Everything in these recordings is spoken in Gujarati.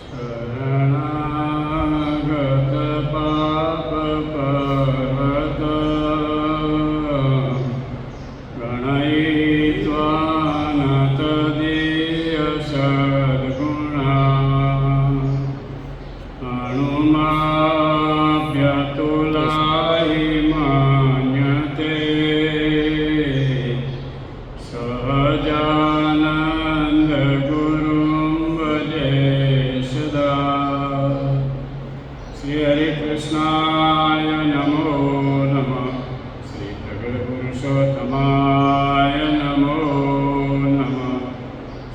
શરણાગત પાપ પર્વત ગણયિત્વા ન તદીય સદ્ગુણા અણુમાભ્યતુલાહિ મન્યતે સહજાનંદ ગુરું ભજે સદા. શ્રી હરિકૃષ્ણાય નમો નમઃ. શ્રી પ્રગટ પુરુષોત્તમાય નમો નમઃ.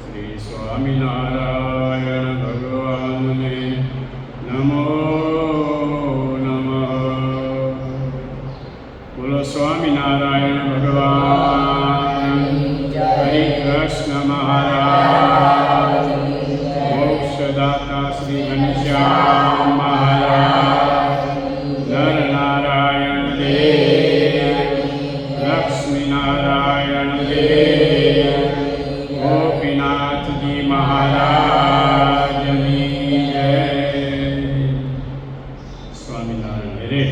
શ્રી સ્વામિનારાયણ ભગવાનને નમો નમઃ. બોલો સ્વામિનારાયણ ભગવાન. હરે કૃષ્ણ મહારાજ. મોક્ષદાતા શ્રી ઘનશ્યામ મહારાજ. નર નારાયણ દેવ. લક્ષ્મી નારાયણ દેવ. ગોપીનાથજી મહારાજની જય. સ્વામિનારાયણ રે.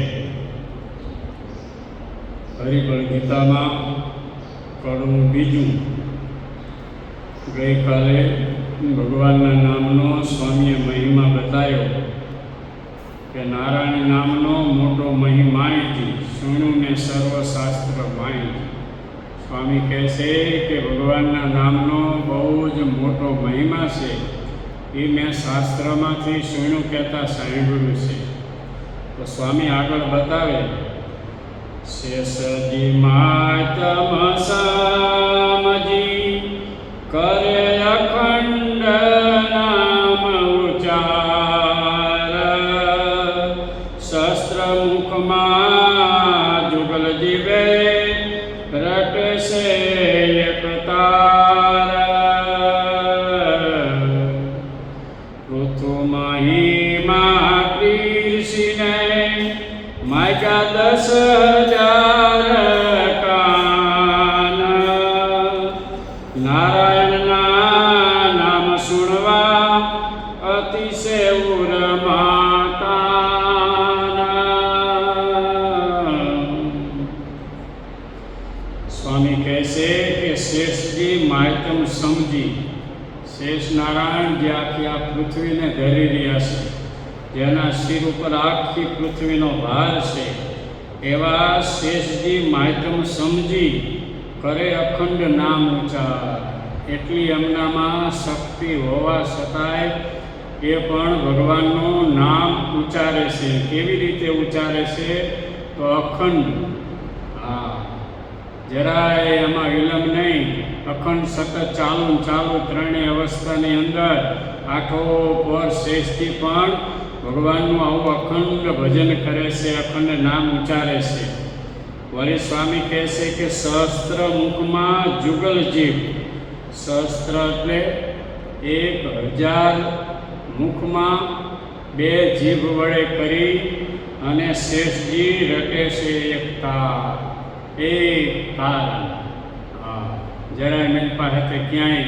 હરિબળ ગીતામાં કડવું બીજું. ગઈકાલે ભગવાનના નામનો સ્વામીએ મહિમા બતાવ્યો કે નારાયણ નામનો મોટો મહિમાયથી સુણુને સર્વશાસ્ત્ર માહિતી. સ્વામી કહે છે કે ભગવાનના નામનો બહુ જ મોટો મહિમા છે. એ મેં શાસ્ત્રમાંથી સુણું કહેતા સાંભળ્યું છે. તો સ્વામી આગળ બતાવે, શેષજી માતમ સામજી કરે અખંડ નામ ઉચાર. શસ્ત્ર મુખમાં જુગલ જીવે રટશે એક તાર. પૃથુ મહિમા કૃષિને માગ્યા 10,000 કાન. નારાયણના નામ સુણવા અતિશે ઉરમાતાન. સ્વામી કહે છે કે શેષજી માયતમ સમજી, શેષ નારાયણ જે આખી આ પૃથ્વીને ધરી રહ્યા છે, જેના શિર ઉપર આખી પૃથ્વીનો ભાર છે, એવા શેષજી માયતમ સમજી કરે અખંડ નામ ઉચ્ચાર. એટલી એમનામાં શક્તિ હોવા છતાંય એ પણ ભગવાનનું નામ ઉચ્ચારે છે. કેવી રીતે ઉચ્ચારે છે? તો અખંડ. હા, જરાય એમાં વિલંબ નહીં. અખંડ સતત ચાલુ ત્રણેય અવસ્થાની અંદર આઠો પર શેષજી પણ ભગવાનનું આવું અખંડ ભજન કરે છે, અખંડ નામ ઉચ્ચારે છે. વળી સ્વામી કહે છે કે સહસ્ત્ર મુખમાં જુગલ જીભ. સહસ્ત્ર એટલે 1,000 મુખમાં 2 જીભ વડે કરી અને શેષજી રટે છે એક તાર. એક તાર. હા, જરાય મેં પાસે ક્યાંય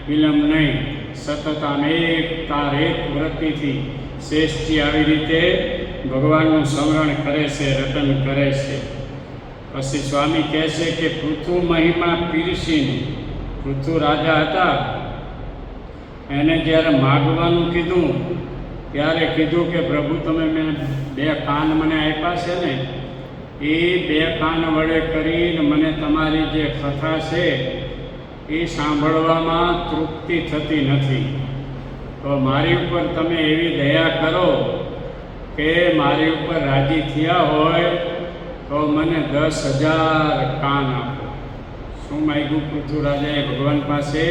વિલંબ નહીં. સતત આમ એક તાર, એક વૃત્તિથી શેષજી આવી રીતે ભગવાનનું સ્મરણ કરે છે, રટન કરે છે. પછી સ્વામી કહે છે કે પૃથુ મહિમા પીરસીને. પૃથુ રાજા હતા, એને જ્યારે માગવાનું કીધું ત્યારે કીધું કે પ્રભુ તમે મેં 2 કાન મને આપ્યા છે ને, એ 2 કાન વડે કરીને મને તમારી જે કથા છે એ સાંભળવામાં તૃપ્તિ થતી નથી. તો મારી ઉપર તમે એવી દયા કરો કે મારી ઉપર રાજી થયા હોય તો મને 10,000 કાન આપો. શું માગ્યું પૃથુ રાજાએ ભગવાન પાસે?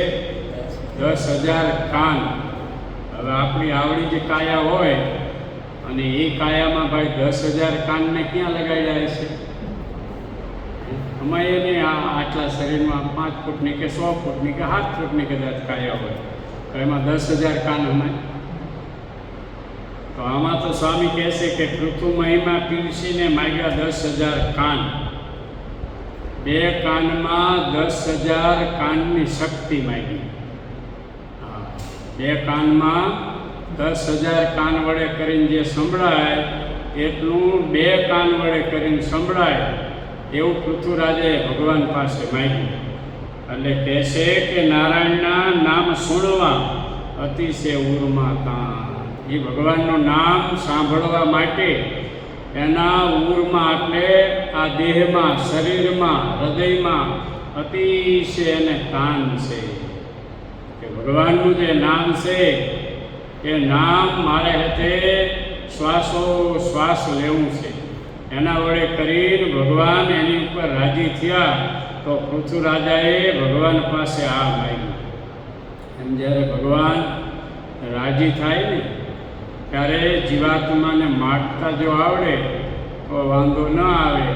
10,000 કાન. હવે આપણી આવડી જે કાયા હોય અને એ કાયામાં ભાઈ 10,000 કાનને ક્યાં લગાડ્યા છે? અમારે એને આટલા શરીરમાં 5 ફૂટની કે 100 ફૂટની કે 7 ફૂટની કદાચ કાયા હોય, તો એમાં 10,000 કાન અમારે. તો આમાં તો સ્વામી કહે છે કે પૃથુ મહિમા પીરસીને માગ્યા 10,000 કાન. 2 કાનમાં 10,000 કાનની શક્તિ માગી. 2 કાનમાં 10,000 કાન વડે કરીને જે સંભળાય એટલું 2 કાન વડે કરીને સંભળાય એવું પૃથ્વીરાજે ભગવાન પાસે માંગ્યું. એટલે કહેશે કે નારાયણના નામ સુણવા અતિશય ઉરમાં કાન. એ ભગવાનનું નામ સાંભળવા માટે એના ઉરમાં એટલે આ દેહમાં, શરીરમાં, હૃદયમાં અતિશય એને કાન છે. કે ભગવાનનું જે નામ છે એ નામ મારે હાથે શ્વાસોશ્વાસ લેવું છે. એના વડે કરીને ભગવાન એની ઉપર રાજી થયા તો પૃથ્વીરાજાએ ભગવાન પાસે આ માંગ્યું. એમ જ્યારે ભગવાન રાજી થાય ને ત્યારે જીવાત્માને માગતા જો આવડે તો વાંધો ન આવે,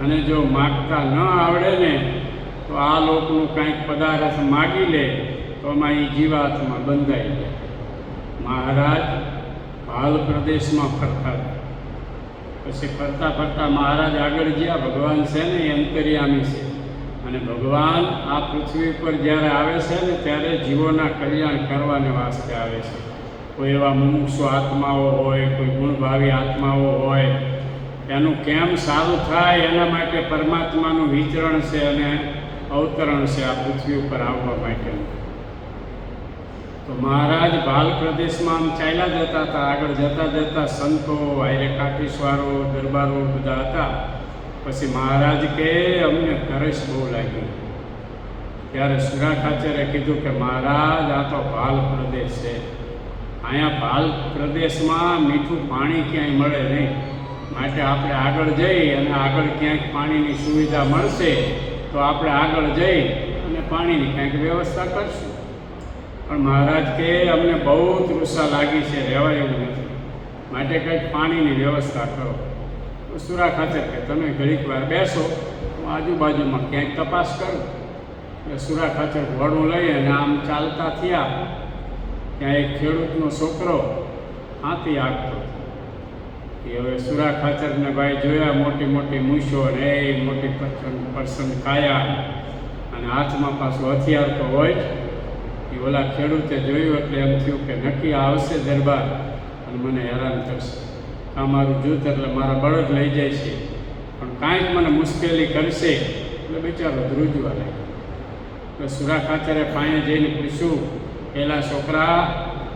અને જો માગતા ન આવડે ને તો આ લોકનું કંઈક પદાર્થ માગી લે તો આમાં એ જીવાત્મા બંધાઈ જાય. મહારાજ ભાલ પ્રદેશમાં ફરતા પછી ફરતા ફરતા મહારાજ આગળ ગયા. ભગવાન છે ને એ અંતર્યામી છે, અને ભગવાન આ પૃથ્વી પર જ્યારે આવે છે ને ત્યારે જીવોના કલ્યાણ કરવાને વાસ્તે આવે છે. કોઈ એવા મુમુક્ષુ આત્માઓ હોય, કોઈ ગુણભાવી આત્માઓ હોય, એનું કેમ સારું થાય એના માટે પરમાત્માનું વિચરણ છે અને અવતરણ છે આ પૃથ્વી ઉપર આવવા માટેનું. તો મહારાજ ભાલ પ્રદેશમાં આમ ચાલ્યા જતા હતા. આગળ જતા જતા સંતો, આયરે કાઠીશ્વારો, દરબારો બધા હતા. પછી મહારાજ કે અમને તરસ બહુ લાગી. ત્યારે સુરા ખાચરે કીધું કે મહારાજ આ તો ભાલ પ્રદેશ છે, અહીંયા ભાલ પ્રદેશમાં મીઠું પાણી ક્યાંય મળે નહીં, માટે આપણે આગળ જઈ અને આગળ ક્યાંક પાણીની સુવિધા મળશે તો આપણે આગળ જઈ અને પાણીની કંઈક વ્યવસ્થા કરશું. પણ મહારાજ કે અમને બહુ તૃષા લાગી છે, રહેવાય એવું નથી, માટે કંઈક પાણીની વ્યવસ્થા કરો. તો સુરા ખાચર કે તમે ઘડીક વાર બેસો, હું આજુબાજુમાં ક્યાંક તપાસ કરું. એટલે સુરા ખાચર ઘોડું લઈ અને આમ ચાલતા થયા. ત્યાં એક ખેડૂતનો છોકરો હાથી આગતો. એ હવે સુરા ખાચરને ભાઈ જોયા મોટી મોટી મૂછો ને એ મોટી પર્સન કાયા અને હાથમાં પાછું હથિયાર તો હોય જ. એ ઓલા ખેડૂતે જોયું એટલે એમ થયું કે નક્કી આવશે દરબાર અને મને હેરાન કરશે. આ મારું જૂથ એટલે મારા બળદ લઈ જાય છે, પણ કાંઈક મને મુશ્કેલી કરશે. એટલે બિચારો ધ્રુજવા લાગ્યો. એટલે સુરા ખાચરે પાસે જઈને પૂછ્યું, પેલા છોકરા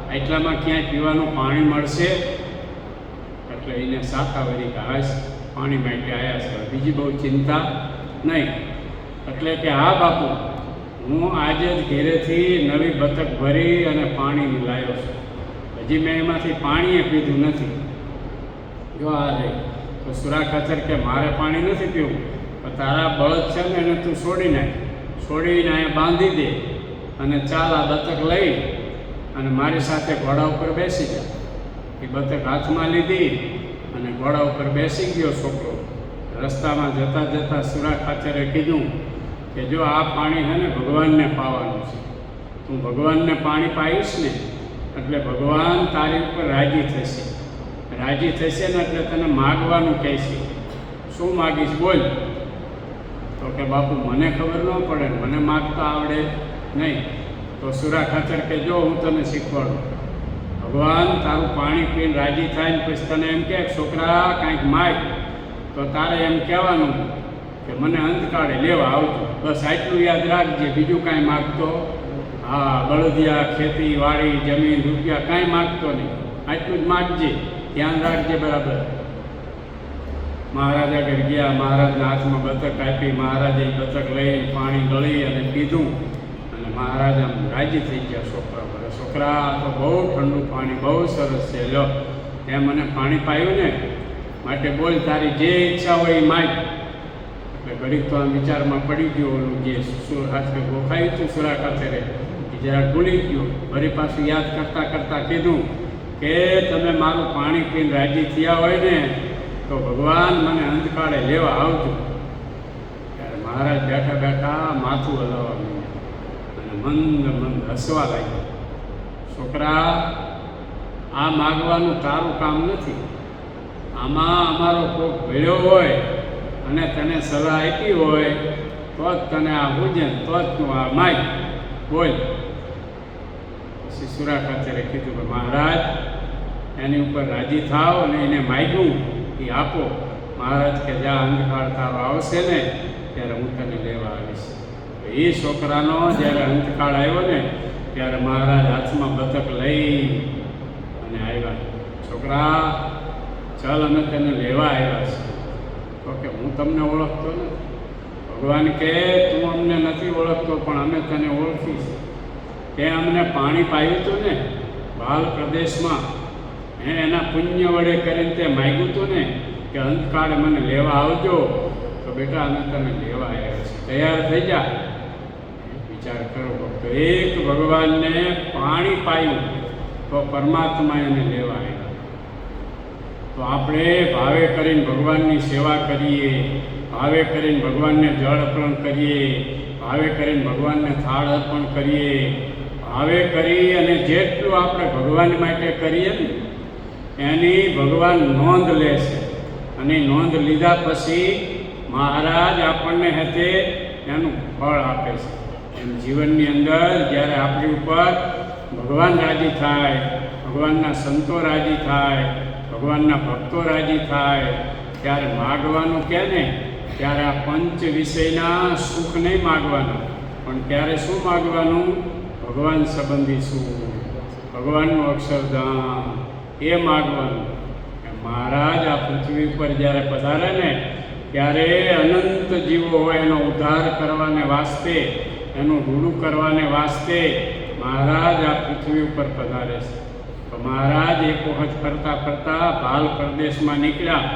આટલામાં ક્યાંય પીવાનું પાણી મળશે? એટલે એને સાતાવરી હાશ પાણી માટે આવ્યા છે, બીજી બહુ ચિંતા નહીં. એટલે કે હા બાપુ, હું આજે જ ઘેરેથી નવી બતક ભરી અને પાણી લાવ્યો છું, હજી મેં એમાંથી પાણીએ પીધું નથી. જો આ રહી. તો સુરા ખાચર કે મારે પાણી નથી પીવું, પણ તારા બળદ છે ને એને તું છોડી નાખ, છોડીને અહીંયા બાંધી દે અને ચાલ આ બતક લઈ અને મારી સાથે ઘોડા ઉપર બેસી જા. એ બતક હાથમાં લીધી અને ઘોડા ઉપર બેસી ગયો છોકરો. રસ્તામાં જતાં જતાં સુરા ખાચરે કીધું કે જો આ પાણી છે ને ભગવાનને પાવાનું છે, તું ભગવાનને પાણી પાઈશ ને એટલે ભગવાન તારી ઉપર રાજી થશે. રાજી થશે ને એટલે તને માગવાનું કહેશે. શું માગીશ બોલ? તો કે બાપુ મને ખબર ન પડે, મને માગતા આવડે નહીં. તો સુરા ખાચર કે જો હું તને શીખવાડું, ભગવાન તારું પાણી પીને રાજી થાય ને પછી તને એમ કહે છોકરા કાંઈક માગ, તો તારે એમ કહેવાનું કે મને અંતકાળે લેવા આવજો, બસ આટલું યાદ રાખજે. બીજું કાંઈ માગતો હા બળદિયા, ખેતી, વાડી, જમીન, રૂપિયા કાંઈ માગતો નહીં, આટલું જ માગજે, ધ્યાન રાખજે બરાબર. મહારાજ આગળ ગયા, મહારાજના હાથમાં બતક આપી. મહારાજે બતક લઈ પાણી ગળી અને પીધું અને મહારાજ આમ રાજી થઈ ગયા છોકરા પર. છોકરા તો બહુ ઠંડુ પાણી, બહુ સરસ છે, લો ત્યાં મને પાણી પાયું ને, માટે બોલ તારી જે ઈચ્છા હોય એ માગ. એટલે ઘડીક તો આમ વિચારમાં પડી ગયો. ઓલું જે હાથે ગોખાયું હતું સુરા ખાચરે એ જરા ભૂલી ગયો. ફરી પાછું યાદ કરતાં કરતાં કીધું કે તમે મારું પાણી પીને રાજી થયા હોય ને તો ભગવાન મને અંતકાળે લેવા આવજો. ત્યારે મહારાજ બેઠા બેઠા માથું હલાવવા માંડ્યા અને મંદ મંદ હસવા લાગ્યા. છોકરા, આ માગવાનું તારું કામ નથી, આમાં અમારો કોક ભેળ્યો હોય અને તને સલાહ આપી હોય તો જ તને આ પૂજન, તો જ તું આ માગ બોલ. પછી સુરા ખાચરે કીધું કે મહારાજ એની ઉપર રાજી થાવ અને એને માગ્યું એ આપો. મહારાજ કે જા અંધકાળ તારો આવશે ને ત્યારે હું તને લેવા આવીશ. એ છોકરાનો જ્યારે અંતકાળ આવ્યો ને ત્યારે મહારાજ હાથમાં બતક લઈ અને આવ્યા. છોકરા ચાલ અમે તને લેવા આવ્યા છે. તો કે હું તમને ઓળખતો ને. ભગવાન કે તું અમને નથી ઓળખતો પણ અમે તને ઓળખીશ. તે અમને પાણી પાયું હતું ને બાલ પ્રદેશમાં, એના પુણ્ય વડે કરીને તે માગ્યું હતું ને કે અંતકાળે મને લેવા આવજો. તો બેટા અમે તને લેવા આવ્યા છીએ, તૈયાર થઈ જા. વિચાર કરો તો એક ભગવાનને પાણી પાયું તો પરમાત્મા એને લેવા આવ્યા. તો આપણે ભાવે કરીને ભગવાનની સેવા કરીએ, ભાવે કરીને ભગવાનને જળ અર્પણ કરીએ, ભાવે કરીને ભગવાનને થાળ અર્પણ કરીએ, ભાવે કરી અને જેટલું આપણે ભગવાન માટે કરીએ ને એની ભગવાન નોંધ લે છે. અને નોંધ લીધા પછી મહારાજ આપણને હેતે એનું ફળ આપે છે. એમ જીવનની અંદર જ્યારે આપણી ઉપર ભગવાન રાજી થાય, ભગવાનના સંતો રાજી થાય, ભગવાનના ભક્તો રાજી થાય ત્યારે માગવાનું કે ને ત્યારે આ પંચ વિષયના સુખ નહીં માગવાના, પણ ત્યારે શું માગવાનું? ભગવાન સંબંધી સુખ, ભગવાનનું અક્ષરધામ એ માગવાનું. મહારાજ આ પૃથ્વી ઉપર જ્યારે પધારે ને ત્યારે અનંત જીવો હોય એનો ઉદ્ધાર કરવાને વાસ્તે, એનું રૂડું કરવાને વાસ્તે મહારાજ આ પૃથ્વી ઉપર પધારે છે. તો મહારાજ એક વખત ફરતા ફરતા ભાલ પ્રદેશમાં નીકળ્યા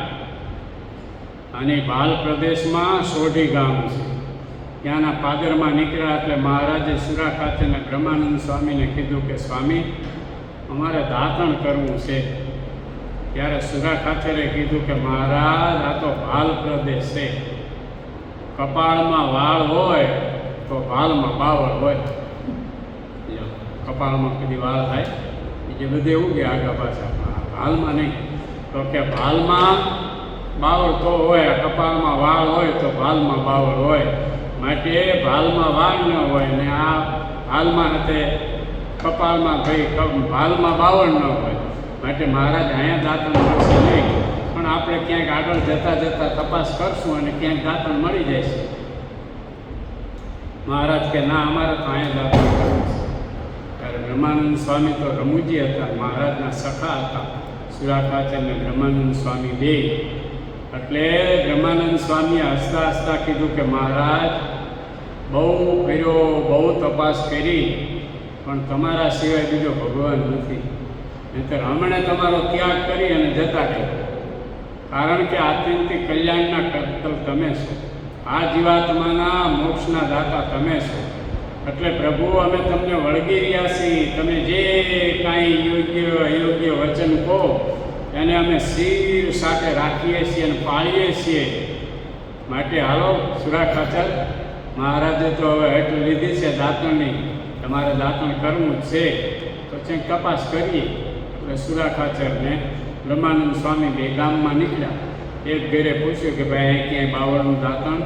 અને ભાલ પ્રદેશમાં સોઢી ગામ છે ત્યાંના પાદરમાં નીકળ્યા. એટલે મહારાજે સુરા ખાતે બ્રહ્માનંદ સ્વામીને કીધું કે સ્વામી અમારે દાતણ કરવું છે. ત્યારે સુરા ખાચરે કીધું કે મહારાજ આ તો ભાલ પ્રદેશ છે, કપાળમાં વાળ હોય તો ભાલમાં બાવળ હોય. કપાળમાં કદી વાળ થાય એ બધે એવું કે આગા પાછા, ભાલમાં નહીં. તો કે ભાલમાં બાવળ તો હોય, કપાળમાં વાળ હોય તો ભાલમાં બાવળ હોય. માટે ભાલમાં વાળ ન હોય ને આ ભાલમાં hatte કપાળમાં ભાઈ ભાલમાં બાવળ ન હોય. માટે મહારાજ અહીંયા દાંતણ મળશે નહીં, પણ આપણે ક્યાંક આગળ જતાં જતાં તપાસ કરશું અને ક્યાંક દાંતણ મળી જાય છે. મહારાજ કે ના અમારે તો અહીંયા દાંતણ કરવું છે. ત્યારે બ્રહ્માનંદ સ્વામી તો રમૂજી હતા, મહારાજના સખા હતા, સુરા ખાચર અને બ્રહ્માનંદ સ્વામી બે. એટલે બ્રહ્માનંદ સ્વામીએ હસતા હસતા કીધું કે મહારાજ બહુ કર્યો, બહુ તપાસ કરી, પણ તમારા સિવાય બીજો ભગવાન નથી. નહીંતર હમણાં તમારો ત્યાગ કરી અને જતા રહ્યો. કારણ કે આત્યંતિક કલ્યાણના કર્તલ તમે છો, આ જીવાત્માના મોક્ષના દાતા તમે છો. એટલે પ્રભુ અમે તમને વળગી રહ્યા છીએ, તમે જે કાંઈ યોગ્ય અયોગ્ય વચન કહો એને અમે શિર સાથે રાખીએ છીએ અને પાળીએ છીએ. માટે હાલો સુરા ખાચર, મહારાજે તો હવે હેઠ લીધી છે દાંતણની, તમારે દાંતણ કરવું જ છે તો કંઈક તપાસ કરીએ. એટલે સુરા ખાચર ને બ્રહ્માનંદ સ્વામી બે ગામમાં નીકળ્યા. એક ઘરે પૂછ્યું કે ભાઈ અહીં ક્યાંય બાવળનું દાંતણ?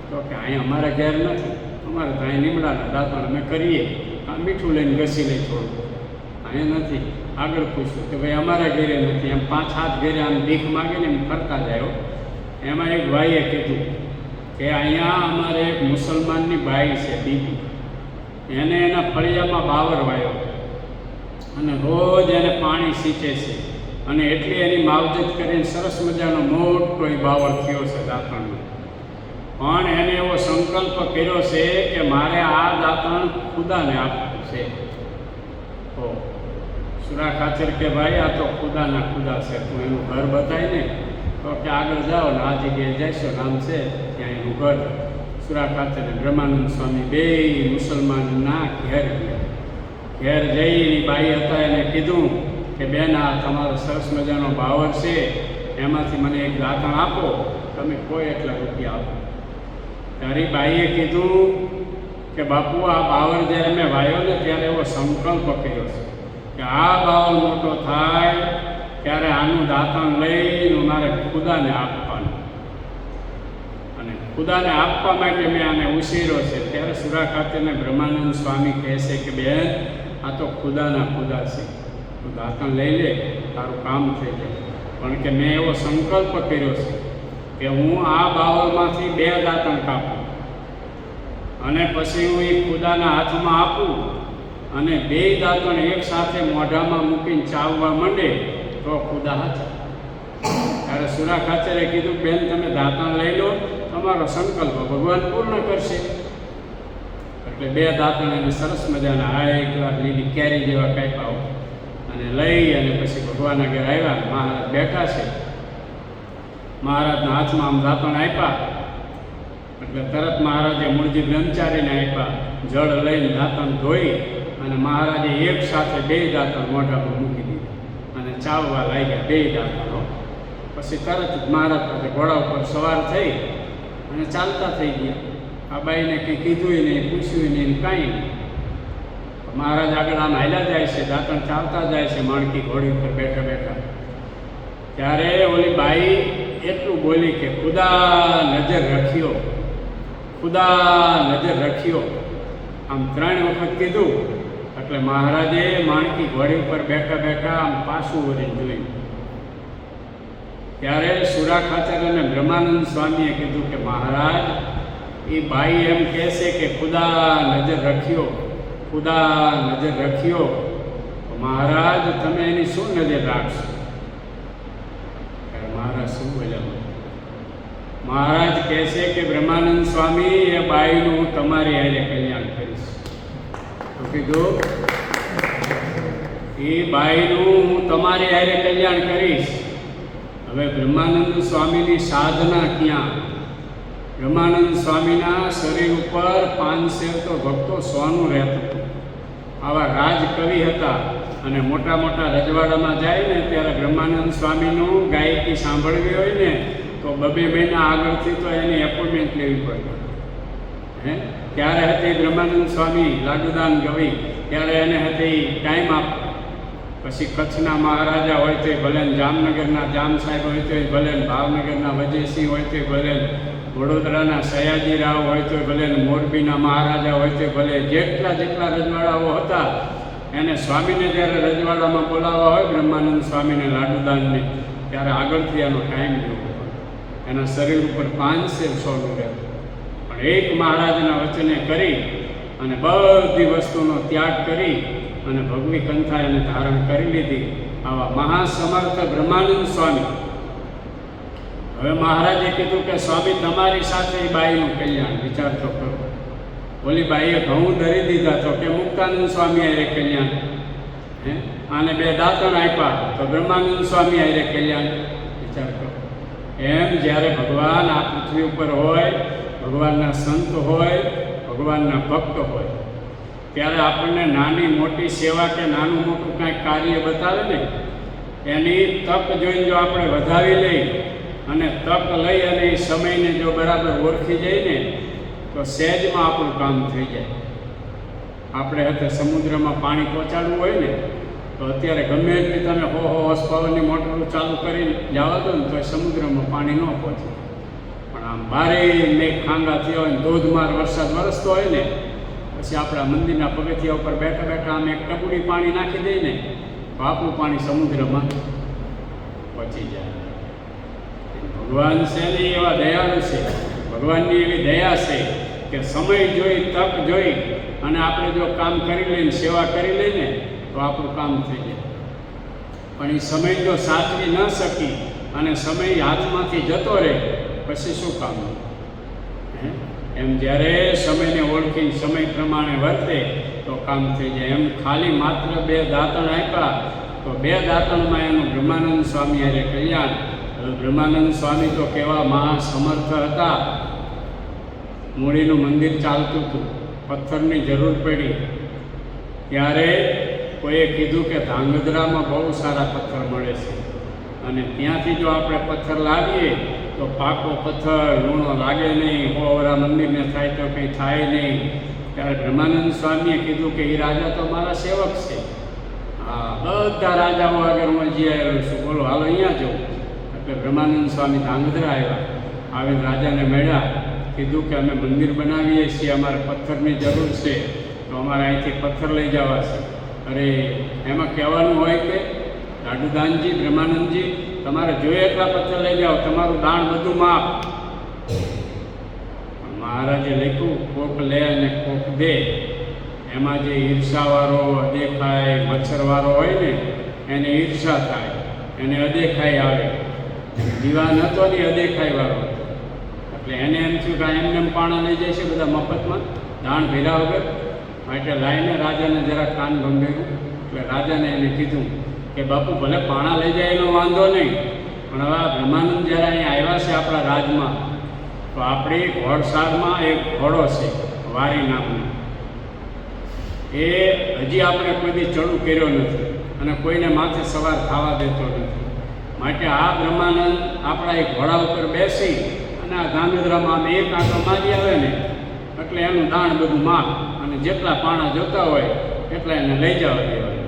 તો કે અહીંયા અમારા ઘેર નથી, અમારે તો અહીં લીમડાના દાંતણ અમે કરીએ, આ મીઠું લઈને ઘસી લઈ થોડું, અહીંયા નથી. આગળ પૂછ્યું કે ભાઈ અમારા ઘરે નથી. એમ 5-7 ઘરે આમ ભીખ માગે ને એમ ફરતા જાય. એમાં એક ભાઈએ કીધું કે અહીંયા અમારે એક મુસલમાનની બાઈ છે બીબી, એને એના ફળિયામાં બાવર વાયો અને રોજ એને પાણી સીંચે છે અને એટલી એની માવજત કરીને સરસ મજાનો મોટો એ બાવળ થયો છે દાંતણનો. પણ એને એવો સંકલ્પ કર્યો છે કે મારે આ દાંતણ ખુદાને આપવું છે. તો સુરા ખાચર કે ભાઈ આ તો ખુદાના ખુદા છે, તું એનું ઘર બતાવી ને. તો કે આગળ જાઓ ને આ જગ્યાએ જઈશો, નામ છે ત્યાં એનું ઘર. સુરા ખાચર અને બ્રહ્માનંદ સ્વામી બે મુસલમાનના ઘેર ગયા. ઘેર જઈ બાઈ હતા એને કીધું કે બેન આ તમારો સરસ મજાનો બાવર છે, એમાંથી મને એક દાંતણ આપો, તમે કોઈ એટલા રૂપિયા આપો. ત્યારે બાઈએ કીધું કે બાપુ આ બાવર જ્યારે મેં વાયો ને ત્યારે એવો સંકલ્પ કર્યો છે કે આ બાવર મોટો થાય ત્યારે આનું દાંતણ લઈને મારે ખુદાને આપવાનું, અને ખુદાને આપવા માટે મેં આને ઉછેર્યો છે. ત્યારે સુરા ખાતેને બ્રહ્માનંદ સ્વામી કહે છે કે બેન આ તો ખુદાના ખુદા છે, તું દાંતણ લઈ લે, તારું કામ થઈ જાય. પણ કે મેં એવો સંકલ્પ કર્યો છે કે હું આ બાવળમાંથી 2 દાંતણ કાપું અને પછી હું એ ખુદાના હાથમાં આપું અને 2 દાંતણ એક સાથે મોઢામાં મૂકીને ચાવવા માંડે તો ખુદા હાચા. ત્યારે સુરા ખાચરે કીધું, બેન તમે દાંતણ લઈ લો, તમારો સંકલ્પ ભગવાન પૂર્ણ કરશે. એટલે 2 દાંતણ એને સરસ મજાના એક ગ્લાસ લીલી કેરી જેવા કાપ્યા અને લઈ અને પછી ભગવાનના ઘેર આવ્યા. મહારાજ બેઠા છે, મહારાજના હાથમાં આમ દાંતણ આપ્યા એટલે તરત મહારાજે મૂળજી બ્રહ્મચારીને આપ્યા. જળ લઈને દાંતણ ધોઈ અને મહારાજે એક સાથે 2 દાંતણ મોઢામાં મૂકી દીધા અને ચાવવા લાગ્યા 2 દાંતણો. પછી તરત જ મહારાજ પાસે ઘોડા ઉપર સવાર થઈ અને ચાલતા થઈ ગયા. આ બાઈને કંઈ કીધું નહીં, પૂછ્યું નહીં, કાંઈ નહીં. મહારાજ આગળ આમ હાલ્યા જાય છે, દાંતણ ચાવતા જાય છે માણકી ઘોડી ઉપર બેઠા બેઠા. ત્યારે ઓલી બાઈ એટલું બોલી કે ખુદા નજર રખ્યો, ખુદા નજર રખ્યો. આમ 3 વખત કીધું એટલે મહારાજે માણકી ઘોડી ઉપર બેઠા બેઠા આમ પાછું વળીને જોયું. ત્યારે સુરા ખાચર અને બ્રહ્માનંદ સ્વામીએ કીધું કે મહારાજ, એ બાઈ એમ કહેશે કે ખુદા નજર રખ્યો, ખુદા નજર રખ્યો, તો મહારાજ તમે એની શું નજર રાખશો? મહારાજ શું બોલ્યા? મહારાજ કહેશે કે બ્રહ્માનંદ સ્વામી, એ બાઈનું હું તમારી હારે કલ્યાણ કરીશ. તો કીધું, એ બાઈનું હું તમારી હારે કલ્યાણ કરીશ. હવે બ્રહ્માનંદ સ્વામીની સાધના ક્યાં? બ્રહ્માનંદ સ્વામીના શરીર ઉપર 5 તો ભક્તો સોનું રહેતું. આવા રાજકવિ હતા અને મોટા મોટા રજવાડામાં જાય ને ત્યારે બ્રહ્માનંદ સ્વામીનું ગાયકી સાંભળવી હોય ને તો 2 મહિના આગળથી તો એની એપોઇન્ટમેન્ટ લેવી પડે. ત્યારે હતી બ્રહ્માનંદ સ્વામી લાડુદાન ગવી, ત્યારે એને હતી ટાઈમ આપતો. પછી કચ્છના મહારાજા હોય તો ભલે, જામનગરના જામ સાહેબ હોય તો ભલે, ભાવનગરના વજયસિંહ હોય તો ભલે, વડોદરાના સયાજીરાવ હોય તો ભલે, મોરબીના મહારાજા હોય તો ભલે, જેટલા રજવાડાઓ હતા એને સ્વામીને જ્યારે રજવાડામાં બોલાવવા હોય બ્રહ્માનંદ સ્વામીને લાડુદાનને, ત્યારે આગળથી એનો ટાઈમ લેવો પડે. એના શરીર ઉપર 5 સોનું રહેતું. પણ એક મહારાજના વચને કરી અને બધી વસ્તુનો ત્યાગ કરી અને ભગવી કંથા એને ધારણ કરી લીધી. આવા મહાસમર્થ બ્રહ્માનંદ સ્વામી. હવે મહારાજે કીધું કે સ્વામી, તમારી સાથે એ બાઈનું કલ્યાણ વિચાર તો કરો. ઓલી બાઈએ ઘઉં ધરી દીધા તો કે મુક્તાનંદ સ્વામી હારે કલ્યાણ, આને 2 દાંતણ આપ્યા તો બ્રહ્માનંદ સ્વામી હારે કલ્યાણ. વિચાર કરો. એમ જ્યારે ભગવાન આ પૃથ્વી ઉપર હોય, ભગવાનના સંત હોય, ભગવાનના ભક્ત હોય, ત્યારે આપણને નાની મોટી સેવા કે નાનું મોટું કાંઈક કાર્ય બતાવે ને, એની તક જોઈને જો આપણે વધાવી લઈ અને તક લઈ અને એ સમયને જો બરાબર ઓળખી જાય ને તો સહેજમાં આપણું કામ થઈ જાય. આપણે હતે સમુદ્રમાં પાણી પહોંચાડવું હોય ને તો અત્યારે ગમે એટલી તમે 100 હોર્સ પાવરની મોટરો ચાલુ કરી જવા દો ને તો સમુદ્રમાં પાણી ન પહોંચે. પણ આમ બારે મેઘ ખાંગા થયા હોય ને ધોધમાર વરસાદ વરસતો હોય ને પછી આપણા મંદિરના પગથિયા ઉપર બેઠા બેઠા આમ એક ટબુડી પાણી નાખી દઈએ ને તો આપણું પાણી સમુદ્રમાં પહોંચી જાય. ભગવાન છે ને એવા દયાળુ છે, ભગવાનની એવી દયા છે કે સમય જોઈ, તક જોઈ અને આપણે જો કામ કરી લઈને, સેવા કરી લઈને તો આપણું કામ થઈ જાય. પણ એ સમય જો સાચવી ન શકી અને સમય હાથમાંથી જતો રહે પછી શું કામ? એમ જ્યારે સમયને ઓળખીને સમય પ્રમાણે વર્તે તો કામ થઈ જાય. એમ ખાલી માત્ર 2 દાંતણ આપ્યા તો 2 દાંતણમાં એનું બ્રહ્માનંદ સ્વામી હારે કલ્યાણ. બ્રહ્માનંદ સ્વામી તો કેવા મહાસમર્થ હતા. મૂળીનું મંદિર ચાલતું હતું, પથ્થરની જરૂર પડી ત્યારે કોઈએ કીધું કે ધાંગધ્રામાં બહુ સારા પથ્થર મળે છે અને ત્યાંથી જો આપણે પથ્થર લાવીએ તો પાકો પથ્થર, લૂણો લાગે નહીં, હોવરા મંદિરને થાય તો કંઈ થાય નહીં. ત્યારે બ્રહ્માનંદ સ્વામીએ કીધું કે એ રાજા તો મારા સેવક છે. હા, બધા રાજાઓ આગળ હું જઈ આવ્યો છું, બોલો હાલો અહીંયા જવું. એટલે બ્રહ્માનંદ સ્વામી ધાંગધ્રા આવ્યા, આવીને રાજાને મળ્યા, કીધું કે અમે મંદિર બનાવીએ છીએ, અમારે પથ્થરની જરૂર છે તો અમારે અહીંથી પથ્થર લઈ જવા છે. અરે એમાં કહેવાનું હોય કે લાડુદાનજી, બ્રહ્માનંદજી, તમારે જોઈએ એટલા પત્ર લઈ જાઓ, તમારું દાન બધું માપ. મહારાજે લખ્યું કોક લે અને કોક દે. એમાં જે ઈર્ષાવાળો, અદેખાય, મચ્છરવાળો હોય ને એને ઈર્ષા થાય, એને અદેખાઈ આવે. દીવાન હતો ને અદેખાઈ વાળો હતો, એટલે એને એમ થયું કે એમને એમ પાણા લઈ જાય છે બધા મફતમાં, દાણ ભેરા વગર. એટલે લાઈને રાજાને જરા કાન ભંભેર્યું. એટલે રાજાને એને કીધું કે બાપુ ભલે પાણા લઈ જાય એનો વાંધો નહીં, પણ હવે આ બ્રહ્માનંદ જ્યારે અહીંયા આવ્યા છે આપણા રાજમાં, તો આપણી ઘોડસારમાં એક ઘોડો છે વારી નામનો, એ હજી આપણે કોઈ દી ચડું કર્યો નથી અને કોઈને માથે સવાર થવા દેતો નથી. માટે આ બ્રહ્માનંદ આપણા એ ઘોડા ઉપર બેસી અને આ ધામેદ્રામાં આમ એક આંટો મારી આવે ને એટલે એનું દાણ બધું માપ, અને જેટલા પાણા જોતા હોય એટલા એને લઈ જવા દેવાય.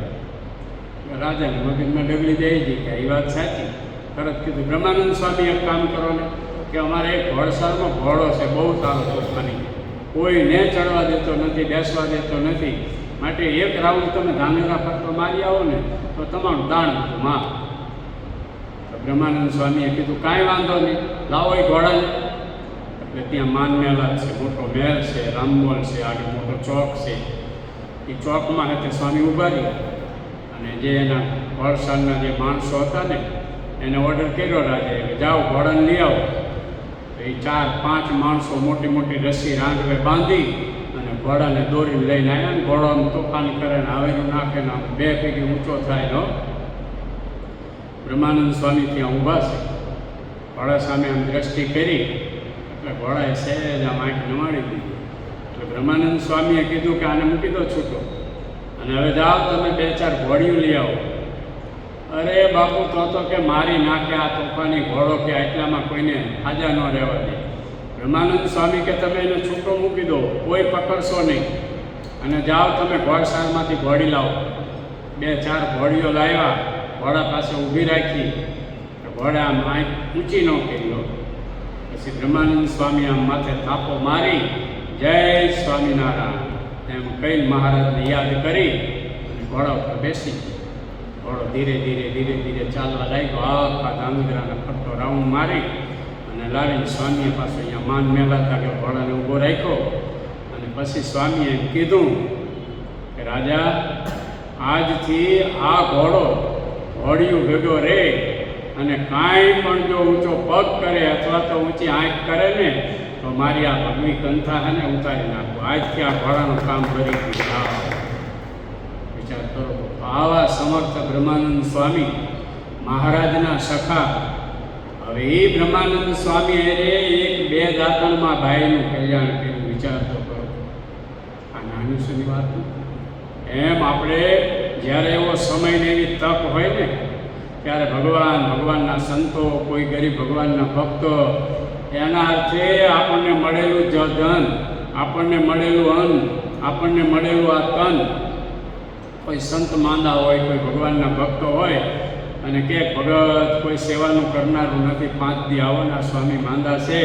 રાજાને મગજમાં ડગલી દઈ ગઈ કે એ વાત સાચી. તરત કીધું બ્રહ્માનંદ સ્વામી એક કામ કરો ને કે અમારે એક ઘોડસારમાં ઘોડો છે બહુ સારો તોફાની, કોઈને ચડવા દેતો નથી, બેસવા દેતો નથી. માટે એક રાઉન્ડ તમે ધામેરા ફરતો મારી આવો ને તો તમારું દાણ બધું માપ. તો બ્રહ્માનંદ સ્વામીએ કીધું કાંઈ વાંધો નહીં, લાવો એ ઘોડાને. એટલે ત્યાં માનમેલા છે, મોટો મહેલ છે, રામબોલ છે, આગળ મોટો ચોક છે. એ ચોકમાં તે સ્વામી ઊભા રહ્યા અને જે એના ઘોડસારના જે માણસો હતા ને એને ઓર્ડર કર્યો રાજાએ કે જાઓ ઘોડાને લઈ આવો. તો એ 4-5 માણસો મોટી મોટી રસ્સી રાંગવે બાંધી અને ઘોડાને દોરીને લઈને આવ્યા. ને ઘોડો આમ તોફાન કરે ને આવેલું નાખે ને આમ 2 પૈકી ઊંચો થાય નો. બ્રહ્માનંદ સ્વામી ત્યાં ઊભા છે, ઘોડા સામે આમ દ્રષ્ટિ કરી એટલે ઘોડાએ સહેજ આમ આંખ નમાડી દીધી. એટલે બ્રહ્માનંદ સ્વામીએ કીધું કે આને મૂકી દો છૂટો અને હવે જાઓ તમે 2-4 ઘોડીઓ લઈ આવો. અરે બાપુ તો કે મારી નાખે આ તોફાની ઘોડો કે એટલામાં કોઈને હાજા ન રહેવા દે. બ્રહ્માનંદ સ્વામી કે તમે એને છૂટો મૂકી દો, કોઈ પકડશો નહીં, અને જાઓ તમે ઘોડસાળમાંથી ઘોડી લાવો. 2-4 ઘોડીઓ લાવ્યા, ઘોડા પાસે ઊભી રાખી, ઘોડા આમ આંખ ઊંચી ન કર્યો. પછી બ્રહ્માનંદ સ્વામી આમ માથે થાપો મારી જય સ્વામિનારાયણ એમ કહીને મહારાજને યાદ કરી અને ઘોડા ઉપર બેસી. ઘોડો ધીરે ધીરે ધીરે ધીરે ચાલવા લાગ્યો. આખા ધામેદ્રાને ફરતો રાઉન્ડ મારી અને લાવીને સ્વામીએ પાસે અહીંયા માન મેલાતા કે ઘોડાને ઊભો રાખ્યો. અને પછી સ્વામીએ એમ કીધું કે રાજા, આજથી આ ઘોડો ઘોડિયું ભેગો રહે અને કાંઈ પણ જો ઊંચો પગ કરે અથવા તો ઊંચી આંખ કરે ને તો મારી આ ભગવી કંથા છે ને ઉતારી નાખો. આજથી આ ઘોડાનું કામ કરી ગયું. વિચાર કરો, આવા સમર્થ બ્રહ્માનંદ સ્વામી મહારાજના સખા. હવે એ બ્રહ્માનંદ સ્વામી એને 1-2 દાંતણમાં ભાઈનું કલ્યાણ કર્યું. વિચાર તો કરો, આ નાની સુની વાત એમ. આપણે જ્યારે એવો સમય ને એવી તક હોય ને ત્યારે ભગવાનના સંતો, કોઈ ગરીબ ભગવાનના ભક્તો, એના અર્થે આપણને મળેલું ધન, આપણને મળેલું અન્ન, આપણને મળેલું આ તન, કોઈ સંત માંદા હોય, કોઈ ભગવાનના ભક્તો હોય અને કે ભગત કોઈ સેવાનું કરનારું નથી, 5 દી આવો ને આ સ્વામી માંદા છે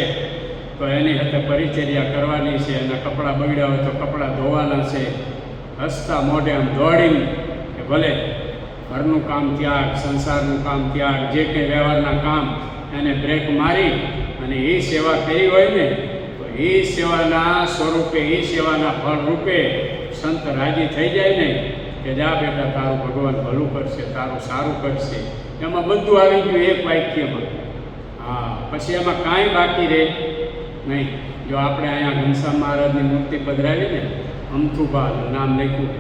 તો એની સાથે પરિચર્યા કરવાની છે, એના કપડાં બગડ્યા હોય તો કપડાં ધોવાના છે. હસતા મોઢે આમ દોડીને કે ભલે ઘરનું કામ ત્યાગ, સંસારનું કામ ત્યાગ, જે કંઈ વ્યવહારના કામ એને બ્રેક મારી અને એ સેવા કરી હોય ને તો એ સેવાના સ્વરૂપે, એ સેવાના ફળ રૂપે સંત રાજી થઈ જાય ને કે જા બેટા તારું ભગવાન ભલું કરશે, તારું સારું કરશે. એમાં બધું આવી ગયું એક વાક્યમાં. હા, પછી એમાં કાંઈ બાકી રહે નહીં. જો આપણે અહીંયા ઘનશ્યામ મહારાજની મૂર્તિ પધરાવી ને, અમથુબા નામ લખ્યું,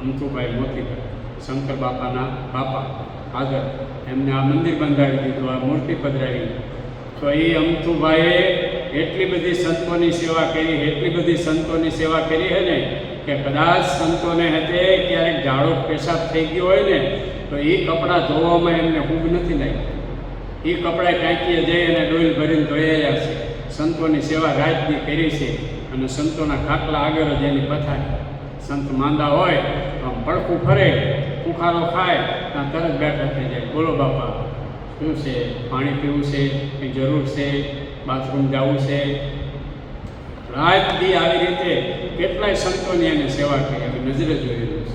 અમથુભાઈ મોતીભાઈ, શંકર બાપાના બાપા આગળ એમને આ મંદિર બંધાવી દીધું, આ મૂર્તિ પધરાવી. તો એ અમથુભાઈએ એટલી બધી સંતોની સેવા કરી, એટલી બધી સંતોની સેવા કરી છે ને કે કદાચ સંતોને હતે ક્યારેક ઝાડો પેશાબ થઈ ગયો હોય ને તો એ કપડાં ધોવામાં એમને ખૂબ નથી લાગી. એ કપડાં ટાંકીએ જઈ અને ડોલ ભરીને ધોયા છે. સંતોની સેવા રાજની કરી છે અને સંતોના ખાટલા આગળ જ એની પથારી. સંત માંદા હોય તો આમ પડખું ફરે, ઉખારો ખાય ત્યાં તરત બેઠા થઈ જાય. બોલો બાપા, શું છે? પાણી પીવું છે? કંઈ જરૂર છે? બાથરૂમ જવું છે? રાત દી આવી રીતે કેટલાય સંતોની એને સેવા કરી. હવે નજરે જોયેલું છે.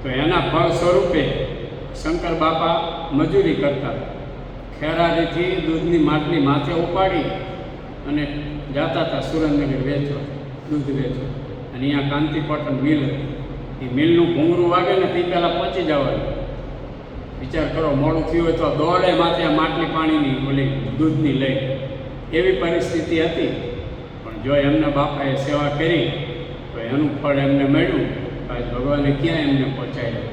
તો એના ફળ સ્વરૂપે શંકર બાપા મજૂરી કરતા. ખેરારીથી દૂધની માટલી માથે ઉપાડી અને જતા હતા સુરેન્દ્રનગર વેચવા, દૂધ વેચવા. અને અહીંયા કાંતિ કોટન મિલ હતી. એ મિલનું ઘૂંઘરું વાગે ને તે પહેલાં પહોંચી જવાનું. વિચાર કરો, મોડું થયું હોય તો દોડે માથે આ માટલી પાણીની ઓલી દૂધની લઈ. એવી પરિસ્થિતિ હતી. પણ જો એમના બાપાએ સેવા કરી તો એનું ફળ એમને મળ્યું. આજ ભગવાને ક્યાં એમને પહોંચાડ્યું.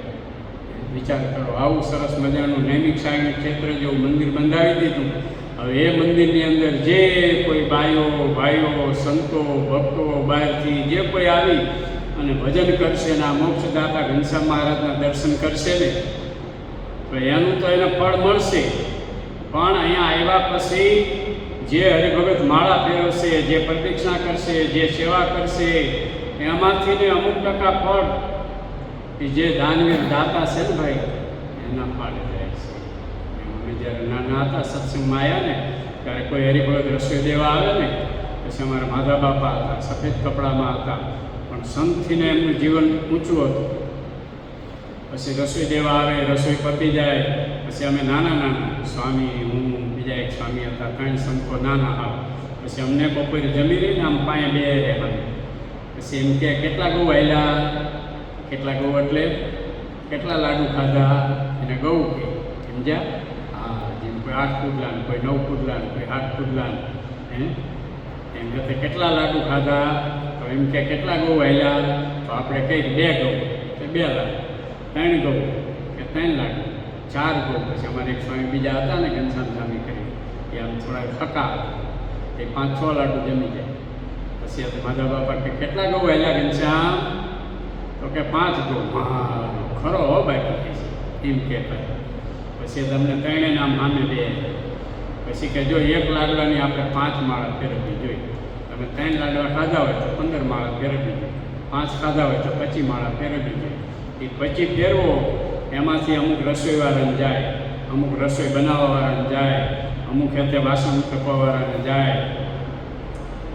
વિચાર કરો, આવું સરસ મજાનું નૈમિક સાયણિક ક્ષેત્ર જેવું મંદિર બંધાવી દીધું. હવે એ મંદિરની અંદર જે કોઈ બાઈઓ, ભાઈઓ, સંતો, ભક્તો બહારથી જે કોઈ આવી અને ભજન કરશે ને આ મોક્ષદાતા ઘનશ્યામ મહારાજના દર્શન કરશે ને તો એનું તો એને ફળ મળશે. પણ અહીંયા આવ્યા પછી જે હરિભગત માળા ફેરવશે, જે પ્રદક્ષિણા કરશે, જે સેવા કરશે, એમાંથી ને અમુક ટકા ફળ એ જે દાનવીર દાતા છે ને ભાઈ એના ફાળે જાય છે. અમે જ્યારે નાના હતા સત્સંગમાં આવ્યા ને ત્યારે કોઈ હરિભગત રસોઈ દેવા આવે ને, પછી અમારા માધા બાપા હતા, સફેદ કપડામાં હતા, પણ સંતથીને એમનું જીવન ઊંચું હતું. પછી રસોઈ દેવા આવે, રસોઈ પતી જાય, પછી અમે નાના સ્વામી, હું, બીજા એક સ્વામી હતા, 3 સંતો નાના આવે. પછી અમને બપોરે જમી રહીને આમ પાયા બે રહેવાનું. પછી એમ કે કેટલા ગૌ આવેલા, કેટલા ગૌ એટલે કેટલા લાડુ ખાધા, એને ગૌ કે સમજ્યા? હા, જેમ કોઈ 8 પુડલા ને કોઈ 9 પુડલા ને કોઈ 8 પુડલા ને એમ કે કેટલા લાડુ ખાધા, તો એમ કે કેટલા ગૌ આવેલા, તો આપણે કહીએ 2 ગૌ એટલે 2 લાડુ, 3 ગૌ કે 3 લાડુ, 4 ગૌ. પછી અમારે એક સ્વામી બીજા હતા ને ઘનશ્યામ સ્વામી કરી, એ આમ થોડા ખકા એ 5-6 લાડુ જમી જાય. પછી માધા બાપા કે કેટલા ગૌ આવેલા ઘનશ્યામ, તો કે 5 ગૌ. હા ખરો હો ભાઈ એમ કહેતા. પછી તમને 3 નામ સામે બે. પછી કે જો 1 લાડવાની આપણે 5 માળા ફેરવવી જોઈએ. તમે 3 લાડવા ખાધા હોય તો 15 માળા ફેરવવી જોઈએ, 5 ખાધા હોય તો 25 માળા ફેરવવી જોઈએ. એ 25 ફેરવો એમાંથી અમુક રસોઈવાળાને જાય, અમુક રસોઈ બનાવવાવાળાને જાય, અમુક હેતે વાસણ કપવાવાળાને જાય,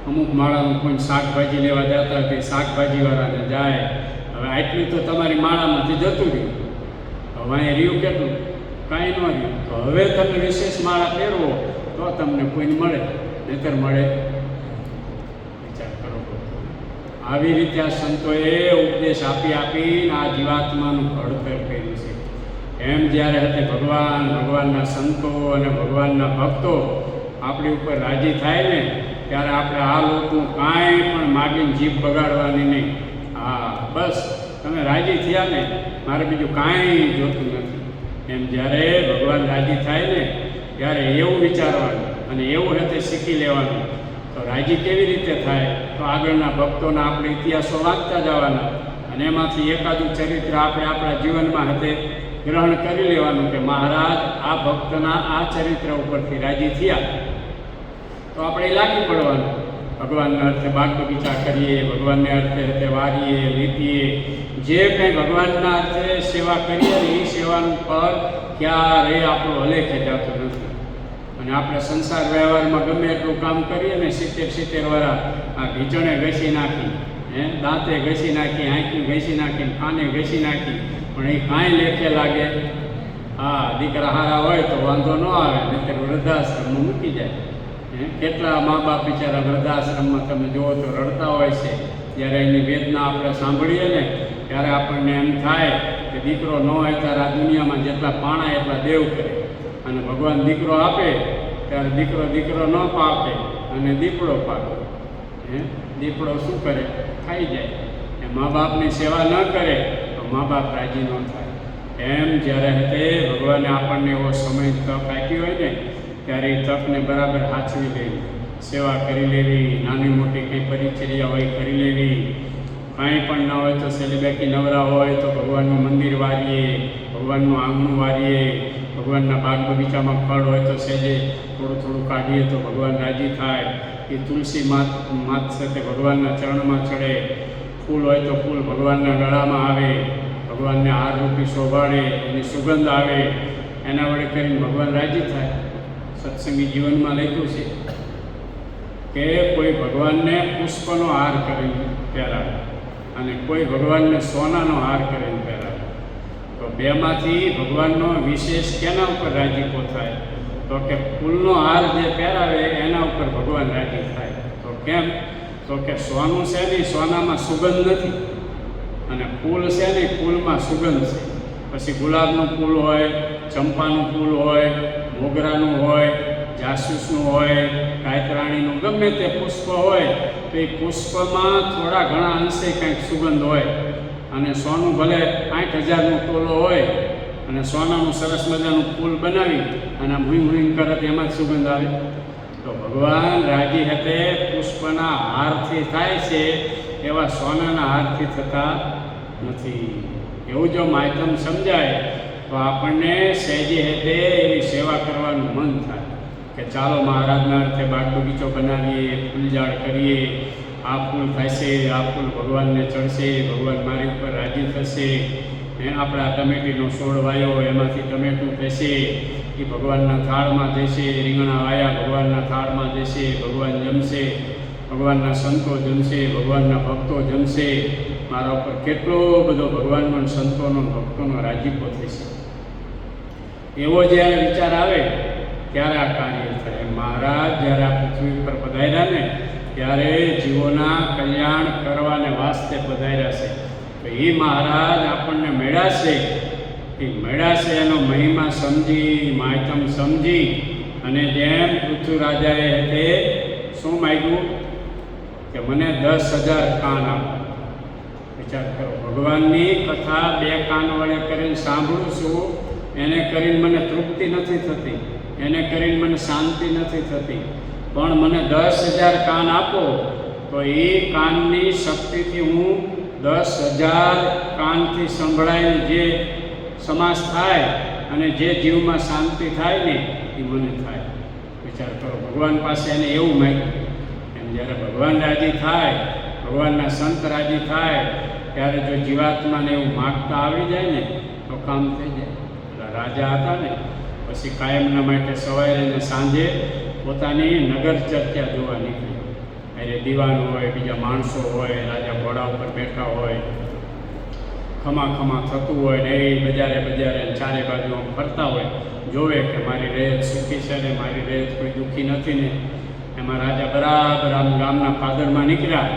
અમુક માળાનું કોઈ શાકભાજી લેવા જતા હોય તે શાકભાજીવાળાને જાય. હવે આટલું તો તમારી માળામાંથી જતું રહ્યું. હવે અહીં રહ્યું કેટલું? કાંઈ ન રહ્યું. તો હવે તમે વિશેષ માળા ફેરવો તો તમને કોઈને મળે, નહીતર મળે. વિચાર કરો. આવી રીતે આ સંતોએ ઉપદેશ આપીને આ જીવાત્માનું ઘડતર કર્યું છે. એમ જ્યારે હતી ભગવાનના સંતો અને ભગવાનના ભક્તો આપણી ઉપર રાજી થાય ને ત્યારે આપણે આ લોકનું કાંઈ પણ માગીને જીભ બગાડવાની નહીં. હા બસ તમે રાજી થયા ને, મારે બીજું કાંઈ જોતું નથી. એમ જ્યારે ભગવાન રાજી થાય ને ત્યારે એવું વિચારવાનું અને એવું રીતે શીખી લેવાનું. તો રાજી કેવી રીતે થાય? તો આગળના ભક્તોના આપણે ઇતિહાસો વાંચતા જવાના અને એમાંથી એકાદું ચરિત્ર આપણે આપણા જીવનમાં હતે ગ્રહણ કરી લેવાનું કે મહારાજ આ ભક્તના આ ચરિત્ર ઉપરથી રાજી થયા, તો આપણે લાગી પડવાનું. ભગવાનના અર્થે બાગ બગીચા કરીએ, ભગવાનને અર્થે વારીએ, લીપીએ, જે કંઈ ભગવાનના અર્થે સેવા કરીએ ને એ સેવાનું ફળ ક્યારેય આપણું હલેખે જતું નથી. અને આપણે સંસાર વ્યવહારમાં ગમે એટલું કામ કરીએ ને 70 વાળા આ ઘીચણે ઘસી નાખી, દાંતે ઘસી નાખી, આંખી ઘસી નાખી, કાને ઘસી નાખી, પણ એ કાંઈ લેખે લાગે. હા દીકરા હારા હોય તો વાંધો ન આવે, નહીંતર વૃદ્ધાશ્રમમાં મૂકી જાય. કેટલા મા બાપ બિચારા વૃદ્ધાશ્રમમાં તમે જુઓ તો રડતા હોય છે. જ્યારે એની વેદના આપણે સાંભળીએ ને ત્યારે આપણને એમ થાય કે દીકરો ન હોય ત્યારે આ દુનિયામાં જેટલા પાણા એટલા દેવ કરે, અને ભગવાન દીકરો આપે ત્યારે દીકરો ન પાકે અને દીપડો પાકે. દીપડો શું કરે? ખાઈ જાય. એ મા બાપની સેવા ન કરે તો મા બાપ રાજી ન થાય. એમ જ્યારે તે ભગવાને આપણને એવો સમય તક આપી હોય ને ત્યારે એ તકને બરાબર સાચવી લેવી, સેવા કરી લેવી, નાની મોટી કંઈ પરિચર્યા હોય કરી લેવી. કાંઈ પણ ન હોય તો સેલિબ્રેટી નવરા હોય તો ભગવાનનું મંદિર વારીએ, ભગવાનનું આંગણું વારીએ, ભગવાનના બાગ બગીચામાં ફળ હોય તો સહેજે થોડું કાઢીએ તો ભગવાન રાજી થાય. એ તુલસી માત સાથે ભગવાનના ચરણમાં ચડે, ફૂલ હોય તો ફૂલ ભગવાનના ગળામાં આવે, ભગવાનને હારરૂપી શોભાડે, એની સુગંધ આવે, એના વડે કરીને ભગવાન રાજી થાય. સત્સંગી જીવનમાં લખ્યું છે કે કોઈ ભગવાનને પુષ્પનો હાર કરીને પહેરાવે અને કોઈ ભગવાનને સોનાનો હાર કરીને પહેરાવે. બેમાંથી ભગવાનનો વિશેષ કેના ઉપર રાજીપો થાય? તો કે ફૂલનો હાર જે પહેરાવે એના ઉપર ભગવાન રાજી થાય. તો કેમ? તો કે સોનું છે નહીં, સોનામાં સુગંધ નથી, અને ફૂલ છે નહીં, ફૂલમાં સુગંધ છે. પછી ગુલાબનું ફૂલ હોય, ચંપાનું ફૂલ હોય, મોગરાનું હોય, જાસૂસનું હોય, કાયતરાણીનું, ગમે તે પુષ્પ હોય તો એ પુષ્પમાં થોડા ઘણા અંશે કંઈક સુગંધ હોય. અને સોનું ભલે 8,000નું તોલો હોય અને સોનાનું સરસ મજાનું ફૂલ બનાવી અને ભૂઈ કરે તો એમાં જ સુગંધ આવે. તો ભગવાન રાજી હતે પુષ્પના હારથી થાય છે, એવા સોનાના હારથી થતા નથી. એવું જો માધ્યમ સમજાય તો આપણને સહેજે હેતે એવી સેવા કરવાનું મન થાય કે ચાલો મહારાજના અર્થે બાગ બગીચો બનાવીએ, ફૂલઝાડ કરીએ, આ ફૂલ થશે, આ ફૂલ ભગવાનને ચડશે, ભગવાન મારી ઉપર રાજી થશે. આપણા ટમેટીનો છોડ વાયો એમાંથી ટમેટું થશે, એ ભગવાનના થાળમાં જશે, રીંગણા વાયા ભગવાનના થાળમાં જશે, ભગવાન જમશે, ભગવાનના સંતો જમશે, ભગવાનના ભક્તો જમશે. મારા ઉપર કેટલો બધો ભગવાનનો, સંતોનો, ભક્તોનો રાજીપો થશે. એવો જ્યારે વિચાર આવે ત્યારે આ કાર્ય થાય. મહારાજ જ્યારે આ પૃથ્વી પર પધાર્યા ને ત્યારે જીવોના કલ્યાણ કરવાને વાસ્તે પધાર્યા છે. તો એ મહારાજ આપણને મળ્યા છે, એ મળ્યા છે એનો મહિમા સમજી, માધ્યમ સમજી, અને જેમ પૃથ્વી રાજાએ તે શું માગ્યું કે મને 10,000 કાન આપો. વિચાર કરો, ભગવાનની કથા 2 કાન વડે કરીને સાંભળું છું, એને કરીને મને તૃપ્તિ નથી થતી, એને કરીને મને શાંતિ નથી થતી, પણ મને 10,000 કાન આપો તો એ કાનની શક્તિથી હું 10,000 કાનથી સંભળાઈને જે સમાસ થાય અને જે જીવમાં શાંતિ થાય ને એ મને થાય. વિચાર કરો, ભગવાન પાસે એને એવું માગ્યું. એમ જ્યારે ભગવાન રાજી થાય, ભગવાનના સંત રાજી થાય, ત્યારે જો જીવાત્માને એવું માગતા આવડી જાય ને તો કામ થઈ જાય. રાજા હતા ને પછી કાયમના માટે સવારે અને સાંજે પોતાની નગર ચર્ચા જોવા નીકળ્યો. અરે દીવાન હોય, બીજા માણસો હોય, રાજા ઘોડા ઉપર બેઠા હોય, ખમા થતું હોય ને એ બજારે ચારે બાજુ ફરતા હોય, જોવે કે મારી રહેત સુખી છે ને મારી રહેત કોઈ દુઃખી નથી ને. એમાં રાજા બરાબર આમ ગામના પાદરમાં નીકળ્યા.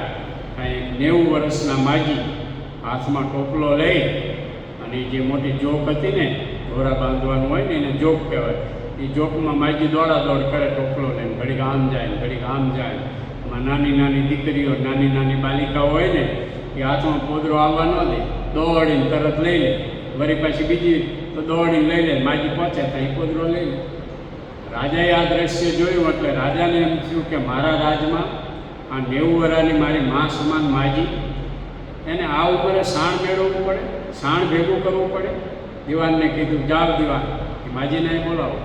અહીં 90 વર્ષના માજી હાથમાં ટોપલો લઈ, અને જે મોટી જોક હતી ને, દોરા બાંધવાનું હોય ને એને જોક કહેવાય, એ જોકમાં માજી દોડ કરે ટોપલો લઈને, ઘડીક આમ જાય ને ઘડીક આમ જાય. એમાં નાની દીકરીઓ, નાની બાલિકાઓ હોય ને એ હાથમાં પોદરો આવવા ન દે, દોડીને તરત લઈ લે. વળી પાછી બીજી તો દોડીને લઈ લે, માજી પહોંચે તો એ પોદરો લઈ લે. રાજાએ આ દ્રશ્ય જોયું એટલે રાજાને એમ થયું કે મારા રાજમાં આ 90 વર્ષની મારી મા સમાન માજી, એને આ ઉંમરે સાણ મેળવવું પડે, સાણ ભેગું કરવું પડે. દીવાનને કીધું જાવ દીવાન, એ માજીને બોલાવો.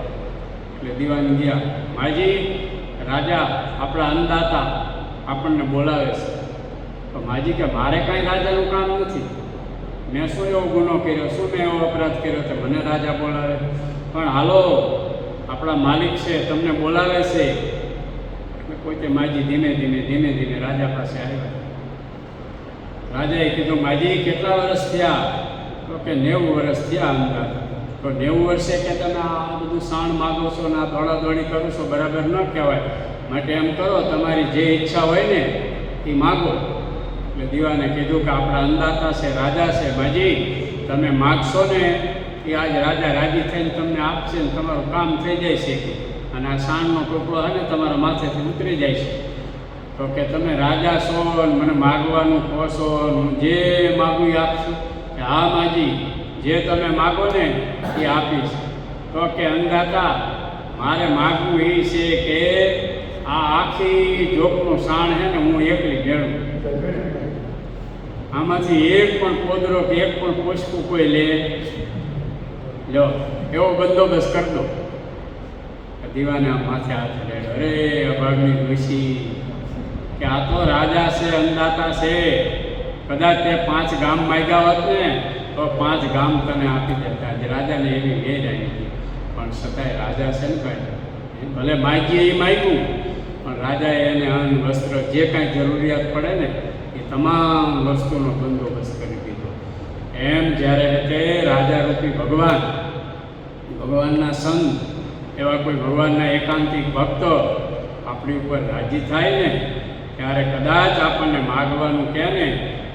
એટલે દીવાન ગયા. માજી, રાજા આપણા અન્નદાતા આપણને બોલાવે છે. તો માજી કે મારે કાંઈ રાજાનું કામ નથી, મેં શું એવો ગુનો કર્યો, શું મેં એવો અપરાધ કર્યો તો મને રાજા બોલાવે? પણ હાલો, આપણા માલિક છે, તમને બોલાવે છે. એટલે કોઈ તે માજી ધીમે રાજા પાસે આવ્યા. રાજાએ કીધું માજી કેટલા વર્ષ થયા? તો કે 90 વર્ષ થયા અંદાજ. તો 90 વર્ષે કે તમે આ બધું સાણ માગો છો ને આ દોડાદોડી કરો છો, બરાબર ન કહેવાય. માટે એમ કરો, તમારી જે ઈચ્છા હોય ને એ માગો. એટલે દીવાને કીધું કે આપણા અંદાતા છે, રાજા છે, માજી તમે માગશો ને એ આજ રાજા રાજી થઈને તમને આપશે ને તમારું કામ થઈ જાય છે. અને આ સાણનો ટોપલો છે ને તમારા માથેથી ઉતરી જાય છે. તો કે તમે રાજા છો ને મને માગવાનું કહો છો, હું જે માગું એ આપશું? હા માજી, જે તમે માગો ને એ આપીશ. તો કે અંદાતા મારે માગવું એ છે કે આ આખી જોકનું સાણ છે ને હું એકલી મેળવું. આમાંથી એક પણ પોદરો કે એક પણ પોષકું કોઈ લે લો, એવો બંદોબસ્ત કરી દો. દીવાને આમ માથે હાથ રેડો. અરે અભાગની ડોશી, કે આ તો રાજા છે, અંદાતા છે. કદાચ તે 5 ગામ માગ્યા હોત ને તો 5 ગામ તને આપી દેતા. આજે રાજાને એવી વેર આવી હતી, પણ છતાંય રાજા છે ને ભાઈ, ભલે માગીએ એ માગ્યું, પણ રાજાએ એને અન્ન વસ્ત્ર જે કાંઈ જરૂરિયાત પડે ને એ તમામ વસ્તુનો બંદોબસ્ત કરી દીધો. એમ જ્યારે તે રાજારૂપી ભગવાનના સંત, એવા કોઈ ભગવાનના એકાંતિક ભક્તો આપણી ઉપર રાજી થાય ને, ત્યારે કદાચ આપણને માગવાનું કહે ને,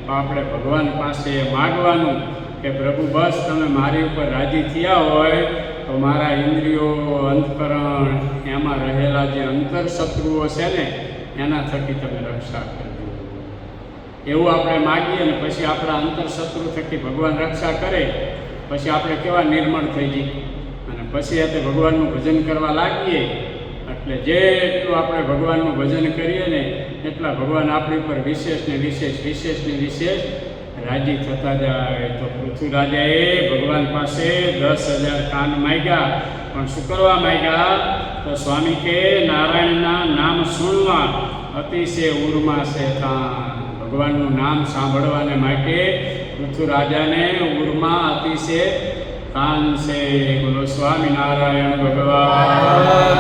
તો આપણે ભગવાન પાસે માગવાનું કે પ્રભુ બસ તમે મારી ઉપર રાજી થયા હોય તો મારા ઇન્દ્રિયો, અંતકરણ, એમાં રહેલા જે અંતર શત્રુઓ છે ને એના થકી તમે રક્ષા કરજો. એવું આપણે માગીએ ને પછી આપણા અંતર શત્રુ થકી ભગવાન રક્ષા કરે, પછી આપણે કેવા નિર્મળ થઈ જઈએ અને પછી તે ભગવાનનું ભજન કરવા લાગીએ. એટલે જેટલું આપણે ભગવાનનું ભજન કરીએ ને એટલા ભગવાન આપણી ઉપર વિશેષ ને વિશેષ રાજી થતા જાય. તો પૃથ્વીરાજાએ ભગવાન પાસે 10,000 કાન માગ્યા, પણ શું કરવા માગ્યા? તો સ્વામી કે નારાયણના નામ સુણવા અતિશય ઉર્મા છે તાન. ભગવાનનું નામ સાંભળવાને માટે પૃથ્વીરાજાને ઉર્મા અતિશય કાન છે. બોલો સ્વામિનારાયણ ભગવાન.